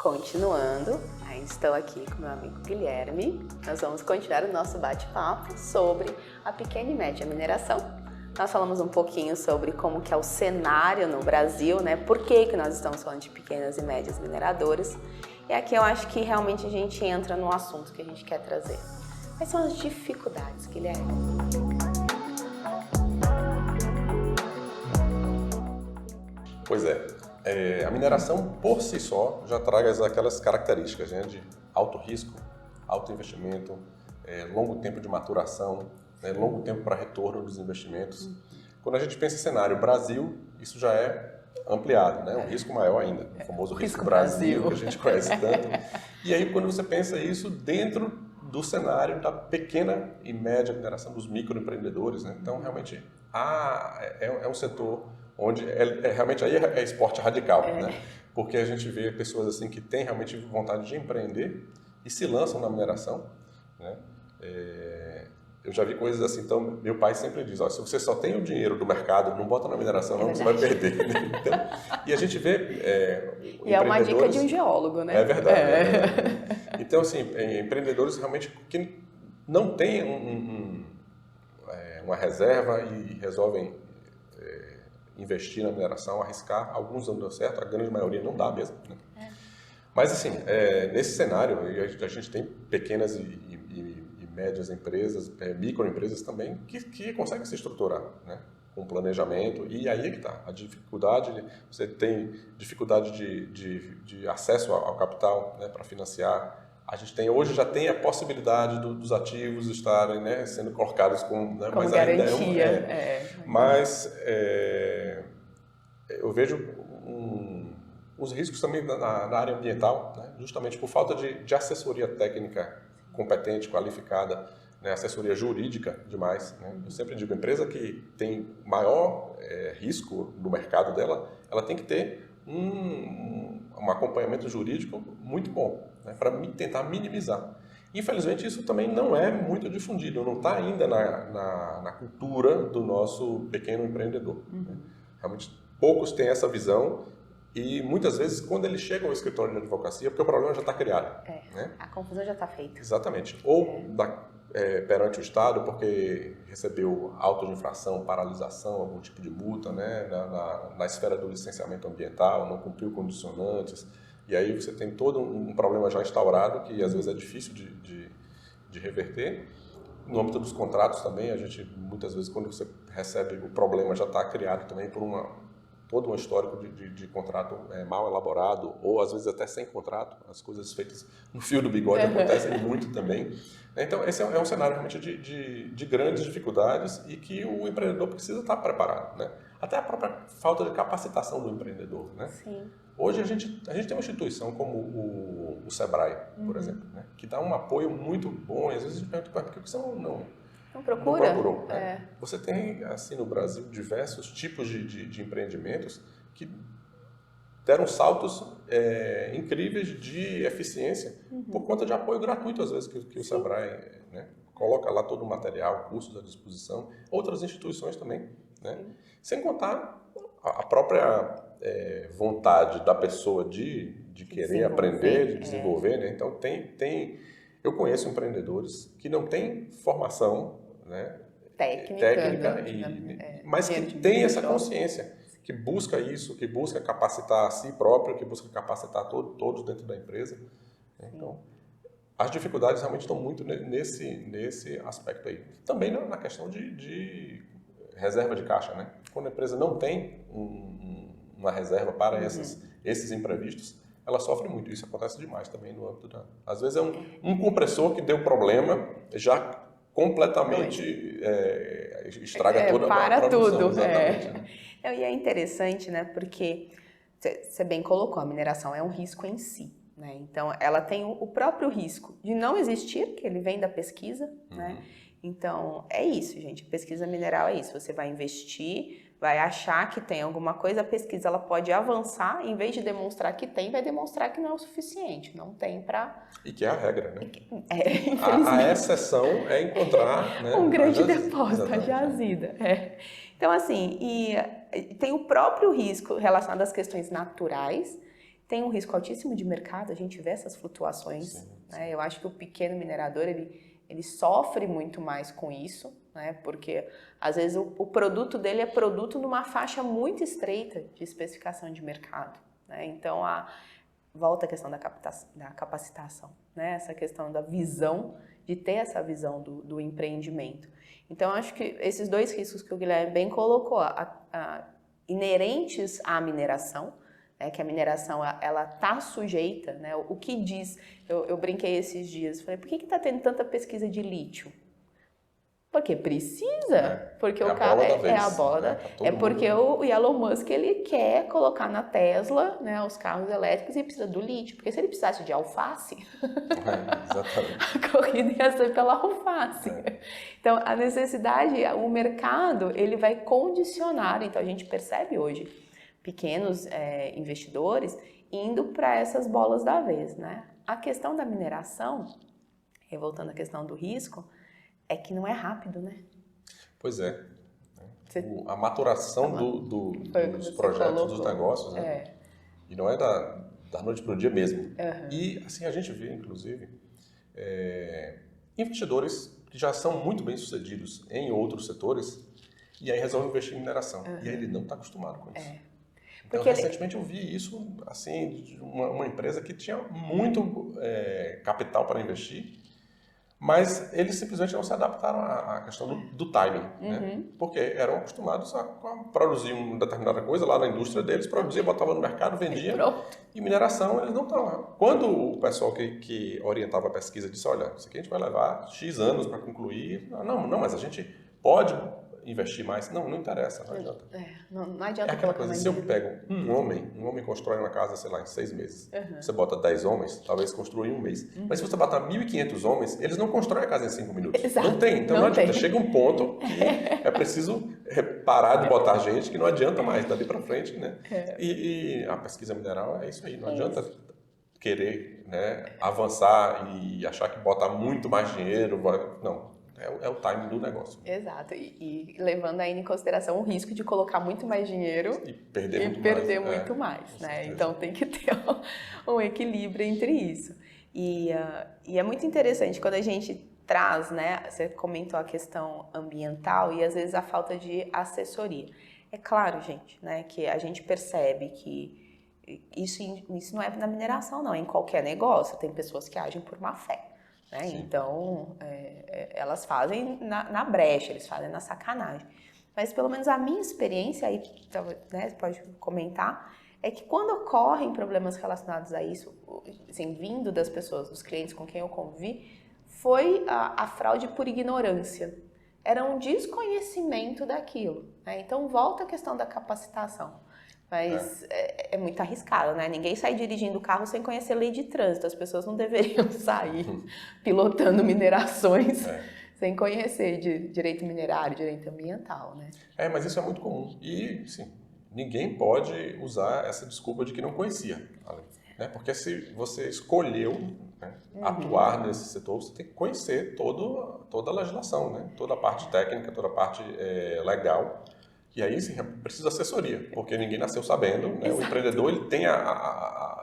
Continuando, ainda estou aqui com meu amigo Guilherme. Nós vamos continuar o nosso bate-papo sobre a pequena e média mineração. Nós falamos um pouquinho sobre como que é o cenário no Brasil, né? Por que nós estamos falando de pequenas e médias mineradoras. E aqui eu acho que realmente a gente entra no assunto que a gente quer trazer. Quais são as dificuldades, Guilherme? Pois é. A mineração por si só já traz aquelas características, né, de alto risco, alto investimento, longo tempo de maturação, né, longo tempo para retorno dos investimentos. Quando a gente pensa em cenário Brasil, isso já é ampliado, né? Um risco maior ainda, o famoso risco Brasil, que a gente conhece tanto. E aí quando você pensa isso dentro do cenário da pequena e média mineração, dos microempreendedores, né? Então realmente é um setor onde realmente aí é esporte radical, né? Porque a gente vê pessoas assim que têm realmente vontade de empreender e se lançam na mineração, né? Eu já vi coisas assim, então meu pai sempre diz, se você só tem o dinheiro do mercado, não bota na mineração não, você vai perder. Então, e a gente vê e é uma dica de um geólogo, né? É verdade. É verdade. Então assim, empreendedores realmente que não têm uma reserva e resolvem investir na mineração, arriscar, alguns não deu certo, a grande maioria não dá mesmo, né? Mas assim, nesse cenário, a gente tem pequenas e médias empresas, microempresas também, que conseguem se estruturar, né? Com planejamento, e aí é que está a dificuldade, você tem dificuldade de acesso ao capital, né, para financiar. A gente hoje já tem a possibilidade dos ativos estarem, né, sendo colocados como mas garantia. Mas eu vejo os riscos também na área ambiental, né, justamente por falta de assessoria técnica competente, qualificada, né, assessoria jurídica demais, né? Eu sempre digo, a empresa que tem maior risco no mercado dela, ela tem que ter um acompanhamento jurídico muito bom, né, para tentar minimizar. Infelizmente, isso também não é muito difundido, não está ainda na cultura do nosso pequeno empreendedor. Né? Realmente, poucos têm essa visão e muitas vezes, quando eles chegam ao escritório de advocacia, porque o problema já está criado. Né? A confusão já está feita. Exatamente. Ou perante o Estado, porque recebeu auto de infração, paralisação, algum tipo de multa, né? na esfera do licenciamento ambiental, não cumpriu condicionantes. E aí você tem todo um problema já instaurado que às vezes é difícil de reverter. No âmbito dos contratos também, a gente muitas vezes quando você recebe o problema já está criado também por todo um histórico de contrato mal elaborado ou às vezes até sem contrato, as coisas feitas no fio do bigode acontecem muito também. Então esse é um cenário realmente de grandes dificuldades e que o empreendedor precisa estar preparado, né? Até a própria falta de capacitação do empreendedor, né? Sim. Hoje a gente tem uma instituição como o Sebrae, por exemplo, né? Que dá um apoio muito bom e às vezes a gente pergunta, por que você não procurou, né? Você tem, assim, no Brasil, diversos tipos de empreendimentos que deram saltos incríveis de eficiência por conta de apoio gratuito, às vezes, que o Sebrae, né, coloca lá todo o material, cursos à disposição, outras instituições também, né? Sem contar a própria vontade da pessoa de querer aprender, de desenvolver, né? Então, eu conheço empreendedores que não têm formação, né, técnica mas que tem essa consciência, que busca isso, que busca capacitar a si próprio, que busca capacitar todos dentro da empresa. Então, as dificuldades realmente estão muito nesse aspecto aí. Também na questão de reserva de caixa, né? Quando a empresa não tem uma reserva para esses imprevistos, ela sofre muito. Isso acontece demais também no âmbito às vezes é um compressor que deu problema, já completamente estraga toda a produção. Exatamente. E é interessante, né? Porque você bem colocou, a mineração é um risco em si, né? Então, ela tem o próprio risco de não existir, que ele vem da pesquisa, né? Então, é isso, gente. Pesquisa mineral é isso. Você vai investir, vai achar que tem alguma coisa, a pesquisa ela pode avançar, em vez de demonstrar que tem, vai demonstrar que não é o suficiente, não tem para... E que é a regra, né? A exceção é encontrar, né, um grande depósito, a jazida. Então, assim, e tem o próprio risco relacionado às questões naturais, tem um risco altíssimo de mercado, a gente vê essas flutuações, né? Eu acho que o pequeno minerador, ele sofre muito mais com isso, né? Porque às vezes o produto dele é produto numa faixa muito estreita de especificação de mercado, né? Então, volta a questão da capacitação, né? Essa questão da visão, de ter essa visão do empreendimento. Então, acho que esses dois riscos que o Guilherme bem colocou, inerentes à mineração, né, que a mineração ela está sujeita, né, o que diz, eu brinquei esses dias, falei, por que está tendo tanta pesquisa de lítio? Porque precisa, porque o cara é a bola da vez, é porque o Elon Musk ele quer colocar na Tesla, né, os carros elétricos e precisa do lítio, porque se ele precisasse de alface, exatamente. A corrida ia ser pela alface. Então a necessidade, o mercado ele vai condicionar, então a gente percebe hoje pequenos investidores indo para essas bolas da vez, né? A questão da mineração, voltando à questão do risco, é que não é rápido, né? Pois é. A maturação dos projetos, dos negócios, né? E não é da noite para o dia mesmo. E assim a gente vê, inclusive, investidores que já são muito bem sucedidos em outros setores e aí resolvem investir em mineração. E aí ele não está acostumado com isso. Então, recentemente eu vi isso, assim, de uma empresa que tinha muito capital para investir, mas eles simplesmente não se adaptaram à questão do timing, né? Porque eram acostumados a produzir uma determinada coisa lá na indústria deles, produzia, botava no mercado, vendia. E mineração, eles não estavam. Quando o pessoal que orientava a pesquisa disse, olha, isso aqui a gente vai levar X anos para concluir. Não, mas a gente pode investir mais. Não interessa, não adianta. Não adianta. É aquela coisa, se eu pego um homem constrói uma casa, sei lá, em 6 meses. Você bota 10 homens, talvez construa em um mês. Mas se você botar 1.500 homens, eles não constroem a casa em 5 minutos. Exato. Não tem, então não adianta. Chega um ponto que é preciso parar de botar gente, que não adianta mais, dali para frente, né? E a pesquisa mineral é isso aí, não adianta querer, né, avançar e achar que botar muito mais dinheiro, não. É o timing do negócio. Exato. E levando ainda em consideração o risco de colocar muito mais dinheiro e perder muito mais, né? Então tem que ter um equilíbrio entre isso. E é muito interessante quando a gente traz, né? Você comentou a questão ambiental e às vezes a falta de assessoria. É claro, gente, né, que a gente percebe que isso não é na mineração, não, é em qualquer negócio. Tem pessoas que agem por má fé. Né? Então, elas fazem na brecha, eles fazem na sacanagem. Mas, pelo menos, a minha experiência, aí, né, você pode comentar, é que quando ocorrem problemas relacionados a isso, assim, vindo das pessoas, dos clientes com quem eu convivi, foi a fraude por ignorância. Era um desconhecimento daquilo. Né? Então, volta a questão da capacitação. Mas é muito arriscado, né? Ninguém sai dirigindo o carro sem conhecer a lei de trânsito. As pessoas não deveriam sair pilotando minerações sem conhecer de direito minerário, direito ambiental, né? Mas isso é muito comum. E, sim, ninguém pode usar essa desculpa de que não conhecia. Né? Porque se você escolheu, né, atuar nesse setor, você tem que conhecer toda a legislação, né? Toda a parte técnica, toda a parte legal. E aí sim, precisa de assessoria, porque ninguém nasceu sabendo, né? O empreendedor ele tem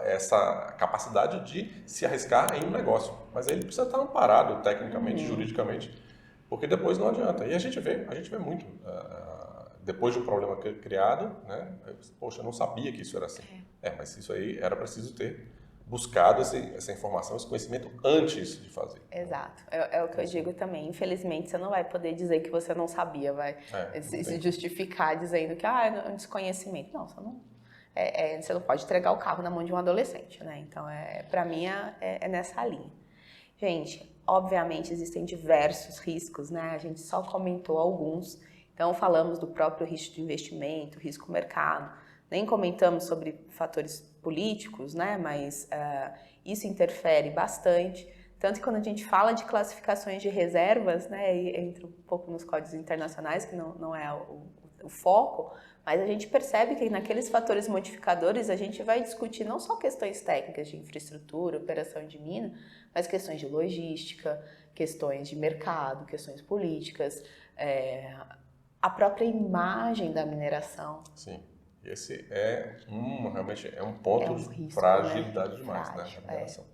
essa capacidade de se arriscar em um negócio, mas ele precisa estar amparado tecnicamente, juridicamente, porque depois não adianta. E a gente vê muito, depois de um problema criado, né? Poxa, eu não sabia que isso era assim. Mas isso aí era preciso ter buscado essa informação, esse conhecimento antes de fazer. Exato. É o que eu digo também. Infelizmente, você não vai poder dizer que você não sabia, vai se justificar dizendo que é um desconhecimento. Não, você não... você não pode entregar o carro na mão de um adolescente, né? Então, para mim, é nessa linha. Gente, obviamente, existem diversos riscos, né? A gente só comentou alguns. Então, falamos do próprio risco de investimento, risco mercado. Nem comentamos sobre fatores políticos, né? Mas isso interfere bastante. Tanto que quando a gente fala de classificações de reservas, né, e entra um pouco nos códigos internacionais, que não é o foco, mas a gente percebe que naqueles fatores modificadores a gente vai discutir não só questões técnicas de infraestrutura, operação de mina, mas questões de logística, questões de mercado, questões políticas, a própria imagem da mineração. Sim. Esse realmente é um ponto de risco, fragilidade né? demais, né? A mineração.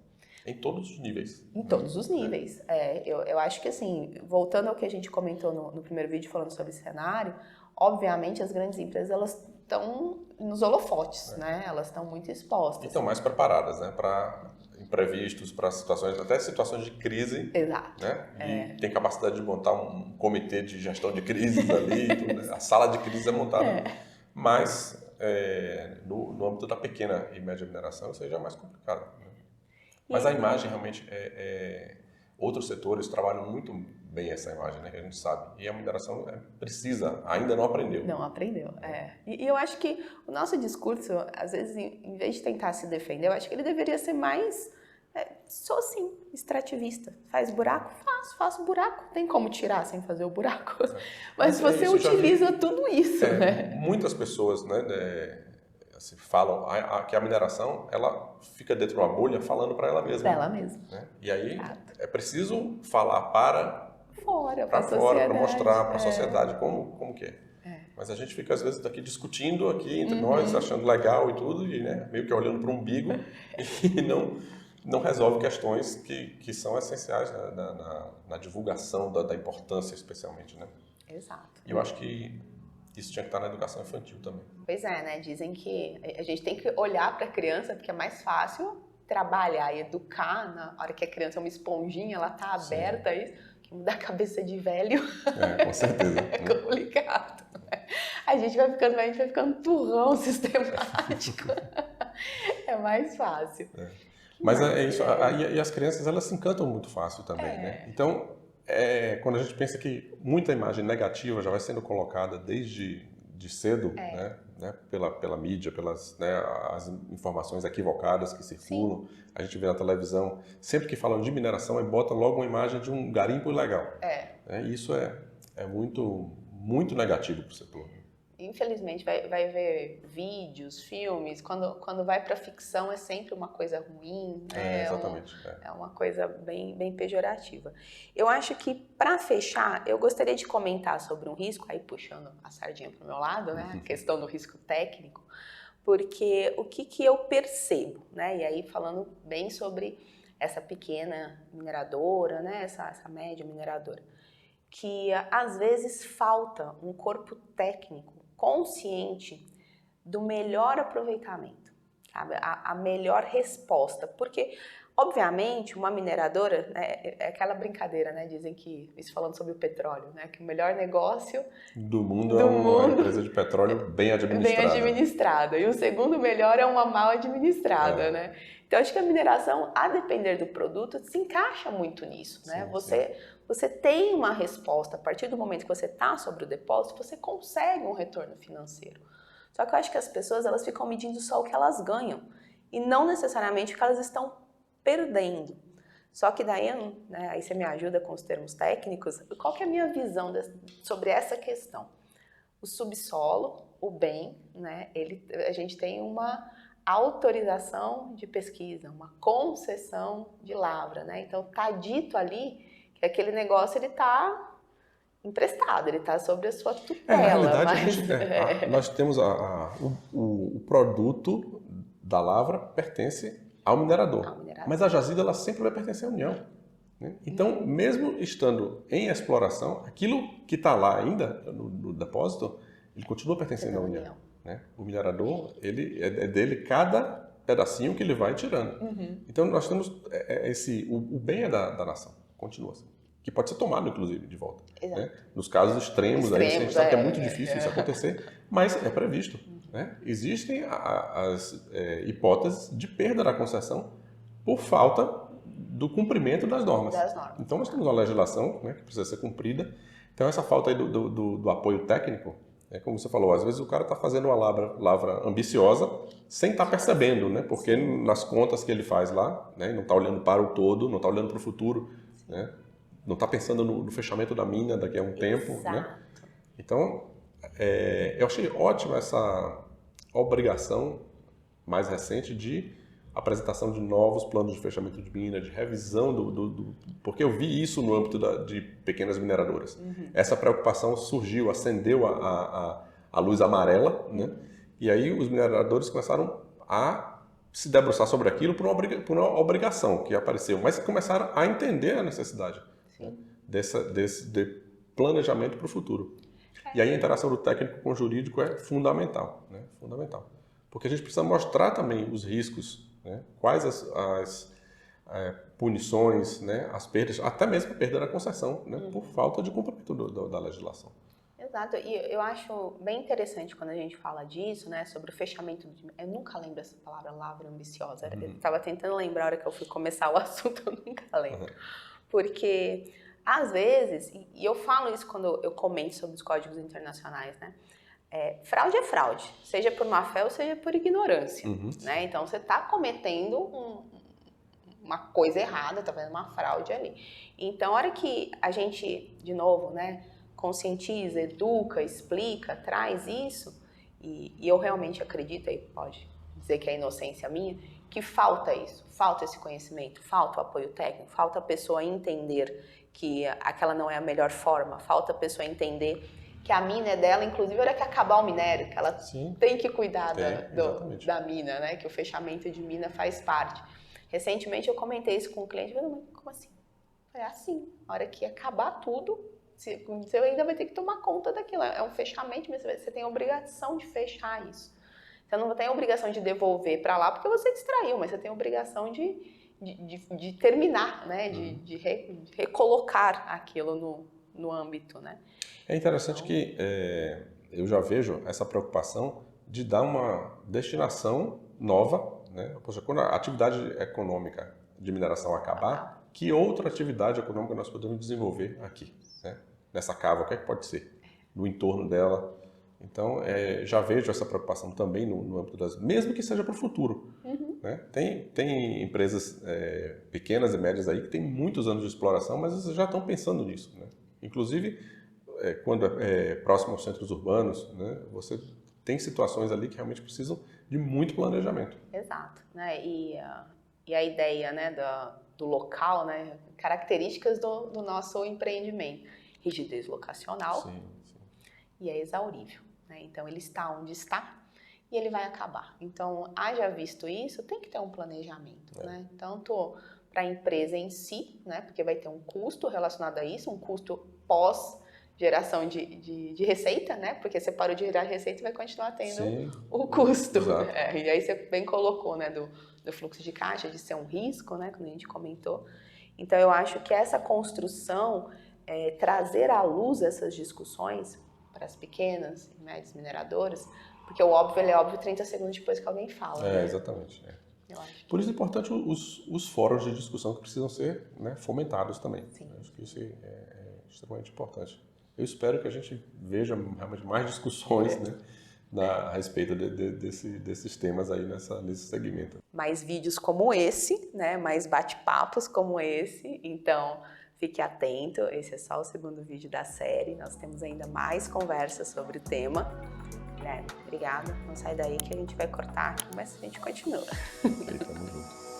Em todos os níveis. Em todos os níveis. Eu acho que, assim, voltando ao que a gente comentou no primeiro vídeo falando sobre esse cenário, obviamente as grandes empresas, elas estão nos holofotes, né? Elas estão muito expostas. E estão mais preparadas, né? Para imprevistos, para situações, até situações de crise. Exato. Né? E tem capacidade de montar um comitê de gestão de crises ali, tudo, né? A sala de crise é montada. Mas no âmbito da pequena e média mineração, isso aí já é mais complicado. Né? Mas a imagem realmente outros setores trabalham muito bem essa imagem, né? Que a gente sabe. E a mineração precisa, ainda não aprendeu. Não aprendeu, E eu acho que o nosso discurso, às vezes, em vez de tentar se defender, eu acho que ele deveria ser mais, sou assim, extrativista. Faz buraco? Faço buraco. Tem como tirar sem fazer o buraco. Mas você utiliza tudo isso, né? Muitas pessoas, né, assim, falam que a mineração, ela fica dentro de uma bolha falando para ela mesma. Para ela mesma. Né? E aí é preciso falar para fora, para mostrar para a sociedade como que é. Mas a gente fica às vezes daqui discutindo aqui entre nós, achando legal e tudo, e né, meio que olhando para o umbigo e não resolve questões que são essenciais, né, na divulgação da importância, especialmente, né? Exato. E eu acho que isso tinha que estar na educação infantil também. Pois é, né? Dizem que a gente tem que olhar para a criança porque é mais fácil trabalhar e educar na hora que a criança é uma esponjinha, ela tá aberta a isso, que mudar a cabeça de velho. Com certeza. É complicado. Né? A gente vai ficando turrão sistemático. É mais fácil. Mas é isso. E as crianças, elas se encantam muito fácil também, né? Então, quando a gente pensa que muita imagem negativa já vai sendo colocada desde cedo, né, pela mídia, pelas as informações equivocadas que circulam, a gente vê na televisão, sempre que falam de mineração, bota logo uma imagem de um garimpo ilegal. E isso é muito, muito negativo para o setor. Infelizmente, vai ver vídeos, filmes, quando vai para ficção é sempre uma coisa ruim, né? Exatamente. É uma coisa bem, bem pejorativa. Eu acho que, para fechar, eu gostaria de comentar sobre um risco, aí puxando a sardinha para o meu lado, né? A questão do risco técnico, porque o que eu percebo, né? E aí falando bem sobre essa pequena mineradora, né? Essa média mineradora, que às vezes falta um corpo técnico consciente do melhor aproveitamento, sabe? A melhor resposta, porque obviamente uma mineradora, né, é aquela brincadeira, né? Dizem que, isso falando sobre o petróleo, né, que o melhor negócio do mundo é uma empresa de petróleo bem administrada. E o segundo melhor é uma mal administrada, né? Então acho que a mineração, a depender do produto, se encaixa muito nisso, né? Você tem uma resposta, a partir do momento que você está sobre o depósito, você consegue um retorno financeiro. Só que eu acho que as pessoas, elas ficam medindo só o que elas ganham e não necessariamente o que elas estão perdendo. Só que daí, né, aí você me ajuda com os termos técnicos, qual que é a minha visão sobre essa questão? O subsolo, o bem, né, a gente tem uma autorização de pesquisa, uma concessão de lavra, né? Então está dito ali que aquele negócio ele está emprestado, ele está sobre a sua tutela. Na realidade, nós temos o produto da lavra pertence ao minerador, mas a jazida ela sempre vai pertencer à União. Né? Então, mesmo estando em exploração, aquilo que está lá ainda no depósito, ele continua pertencendo à União. Né? O minerador, ele é dele cada pedacinho que ele vai tirando. Então nós temos o bem é da nação, continua assim, que pode ser tomado inclusive de volta. Né? Nos casos extremos aí a gente sabe que é muito difícil isso acontecer, mas é previsto. Né? Existem as hipóteses de perda da concessão por falta do cumprimento das normas. Então nós temos uma legislação, né, que precisa ser cumprida. Então essa falta aí do apoio técnico, como você falou, às vezes o cara está fazendo uma lavra ambiciosa sem estar percebendo, né? Porque nas contas que ele faz lá, né, não está olhando para o todo, não está olhando para o futuro, né? Não está pensando no fechamento da mina daqui a um tempo. Né? Então, eu achei ótima essa obrigação mais recente de apresentação de novos planos de fechamento de mina, de revisão porque eu vi isso no âmbito de pequenas mineradoras. Essa preocupação surgiu, acendeu a luz amarela, né? E aí os mineradores começaram a se debruçar sobre aquilo por uma obrigação que apareceu, mas começaram a entender a necessidade, né, de planejamento para o futuro. E aí a interação do técnico com o jurídico é fundamental, né? Fundamental. Porque a gente precisa mostrar também os riscos, né? Quais as punições, né? As perdas, até mesmo a perda da concessão, né? Por falta de cumprimento da legislação. Exato, e eu acho bem interessante quando a gente fala disso, né, sobre o fechamento eu nunca lembro essa palavra, lavra ambiciosa, eu estava tentando lembrar a hora que eu fui começar o assunto, eu nunca lembro, porque às vezes, e eu falo isso quando eu comento sobre os códigos internacionais, né, fraude é fraude, seja por má fé ou seja por ignorância, né, então você está cometendo uma coisa errada, está fazendo uma fraude ali, então a hora que a gente, de novo, né, conscientiza, educa, explica, traz isso, e eu realmente acredito, aí pode dizer que é inocência minha, que falta isso, falta esse conhecimento, falta o apoio técnico, falta a pessoa entender que aquela não é a melhor forma, falta a pessoa entender que a mina é dela, inclusive a hora que acabar o minério, que ela tem que cuidar da mina, né? Que o fechamento de mina faz parte. Recentemente eu comentei isso com um cliente, eu falei, como assim? É assim, a hora que acabar tudo, você ainda vai ter que tomar conta daquilo, é um fechamento, mas você tem a obrigação de fechar isso. Você não tem a obrigação de devolver para lá porque você distraiu, mas você tem a obrigação de terminar, né? De recolocar aquilo no âmbito, né? É interessante que eu já vejo essa preocupação de dar uma destinação nova, né? Poxa, quando a atividade econômica de mineração acabar, que outra atividade econômica nós podemos desenvolver aqui, né? Nessa cava, o que é que pode ser? No entorno dela. Então, já vejo essa preocupação também no âmbito das... Mesmo que seja para o futuro. Né? Tem empresas pequenas e médias aí que têm muitos anos de exploração, mas eles já estão pensando nisso. Né? Inclusive, quando é próximo aos centros urbanos, né, você tem situações ali que realmente precisam de muito planejamento. Exato. Né? E a ideia, né, do local, né, características do nosso empreendimento. Rigidez locacional e é exaurível. Né? Então, ele está onde está e ele vai acabar. Então, haja visto isso, tem que ter um planejamento. Né? Tanto para a empresa em si, né, porque vai ter um custo relacionado a isso, um custo pós-geração de receita, né? Porque você parou de gerar receita e vai continuar tendo o custo. E aí você bem colocou, né, do fluxo de caixa, de ser um risco, né, quando a gente comentou. Então, eu acho que essa construção... trazer à luz essas discussões para as pequenas e médias mineradoras, porque o óbvio, ele é óbvio 30 segundos depois que alguém fala. Né? Exatamente. Eu acho Por isso é importante os fóruns de discussão que precisam ser, né, fomentados também. Eu acho que isso é extremamente importante. Eu espero que a gente veja realmente mais discussões né, a respeito desses temas aí nesse segmento. Mais vídeos como esse, né, mais bate-papos como esse, então... Fique atento, esse é só o segundo vídeo da série, nós temos ainda mais conversas sobre o tema. Guilherme, obrigada, não sai daí que a gente vai cortar aqui, mas a gente continua. Tamo junto.